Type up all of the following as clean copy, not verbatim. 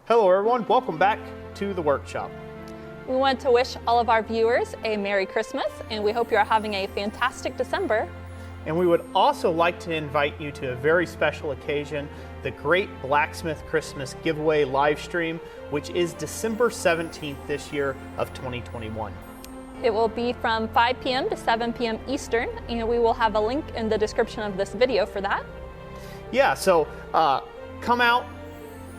Hello everyone, welcome back to the workshop. We want to wish all of our viewers a Merry Christmas, and we hope you're having a fantastic December. And we would also like to invite you to a very special occasion, the Great Blacksmith Christmas Giveaway live stream, which is December 17th this year of 2021. It will be from 5 p.m. to 7 p.m. Eastern, and we will have a link in the description of this video for that. Yeah, so come out,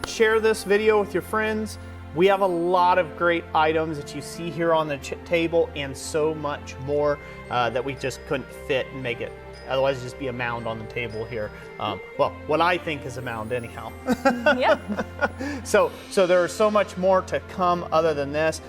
share this video with your friends. We have a lot of great items that you see here on the table and so much more that we just couldn't fit and make it. Otherwise, it'd just be a mound on the table here. Well, what I think is a mound anyhow. Yeah. So there is so much more to come other than this.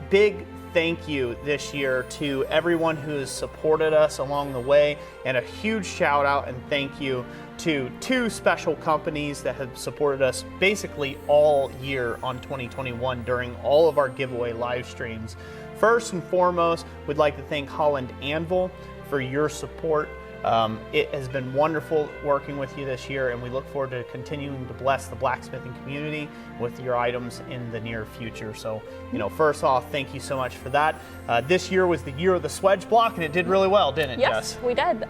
Big thank you this year to everyone who has supported us along the way, and a huge shout out and thank you to two special companies that have supported us basically all year on 2021 during all of our giveaway live streams. First and foremost, we'd like to thank Holland Anvil for your support. It has been wonderful working with you this year, and we look forward to continuing to bless the blacksmithing community with your items in the near future. So, first off, thank you so much for that. This year was the year of the swage block, and it did really well, didn't it, Yes, Jess? we did.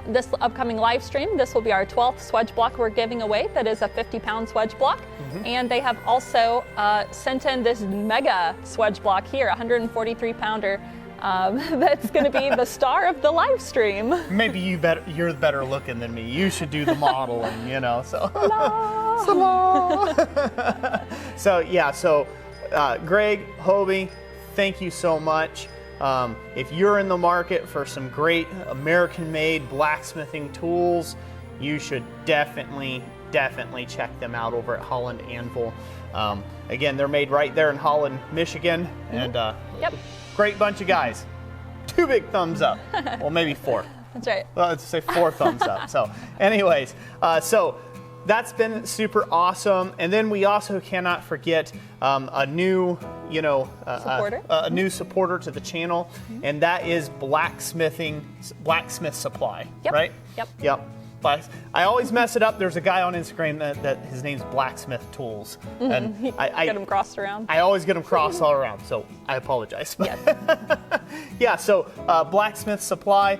This upcoming live stream, this will be our 12th swage block we're giving away. That is a 50-pound swage block. And they have also sent in this mega swage block here, 143-pounder. That's going to be the star of the live stream. Maybe you're better looking than me. You should do the modeling, so. So Greg, Hobie, thank you so much. If you're in the market for some great American-made blacksmithing tools, you should definitely check them out over at Holland Anvil. Again, they're made right there in Holland, Michigan, and Yep. great bunch of guys. 2 big thumbs up. Well, maybe 4. That's right. Well, let's say 4 thumbs up. So anyways, so that's been super awesome. And then we also cannot forget a new, Supporter. A new supporter to the channel, and that is Blacksmith Supply, Yep. right? Yep. I always mess it up. There's a guy on Instagram that his name's Blacksmith Tools, and I Get them crossed around. I always get them crossed all around, so I apologize. Yes. Yeah, so Blacksmith Supply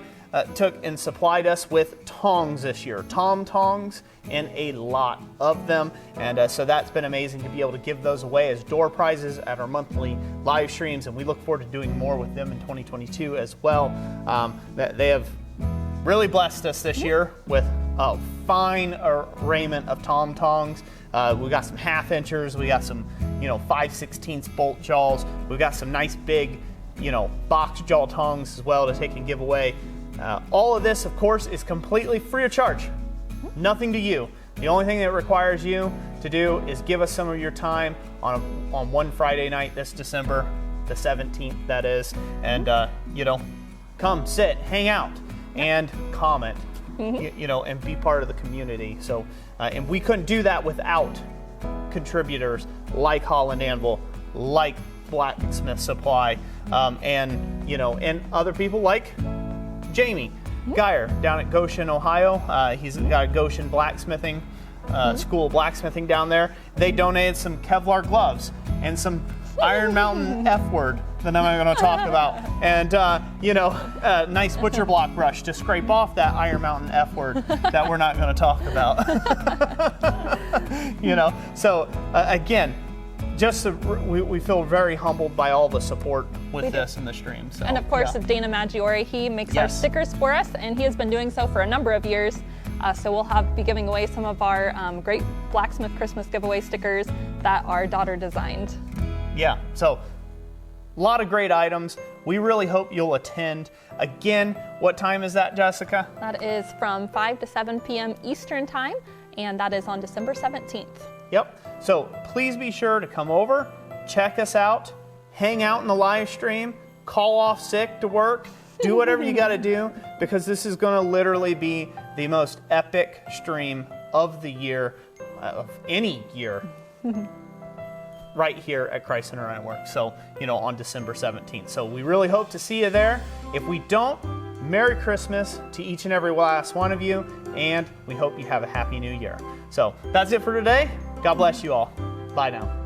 took and supplied us with tongs this year, tongs, and a lot of them. And so that's been amazing to be able to give those away as door prizes at our monthly live streams, and we look forward to doing more with them in 2022 as well. They have really blessed us this year with a fine arraignment of tongs. We got some 1/2 inchers, we got some 5/16 bolt jaws, we got some nice big box jaw tongs as well to take and give away. All of this, of course, is completely free of charge. Nothing to you. The only thing that requires you to do is give us some of your time on one Friday night this December, the 17th, that is, and come sit, hang out, and comment, and be part of the community. So, and we couldn't do that without contributors like Holland Anvil, like Blacksmith Supply, and other people like Jamie Geyer down at Goshen, Ohio. He's got a Goshen Blacksmithing School of Blacksmithing down there. They donated some Kevlar gloves and some Iron Mountain F word that I'm not going to talk about, and a nice butcher block brush to scrape off that Iron Mountain F word that we're not going to talk about. So again, we feel very humbled by all the support with this in the stream. So, and of course, Dana Maggiore, he makes our stickers for us, and he has been doing so for a number of years. So we'll be giving away some of our great Blacksmith Christmas giveaway stickers that our daughter designed. Yeah, so a lot of great items. We really hope you'll attend. Again, what time is that, Jessica? That is from 5 to 7 p.m. Eastern time, and that is on December 17th. Yep. So please be sure to come over, check us out, hang out in the live stream, call off sick to work, do whatever you got to do, because this is going to literally be the most epic stream of the year, of any year, right here at Christ Centered Ironworks. So, on December 17th. So we really hope to see you there. If we don't, Merry Christmas to each and every last one of you, and we hope you have a Happy New Year. So that's it for today. God bless you all. Bye now.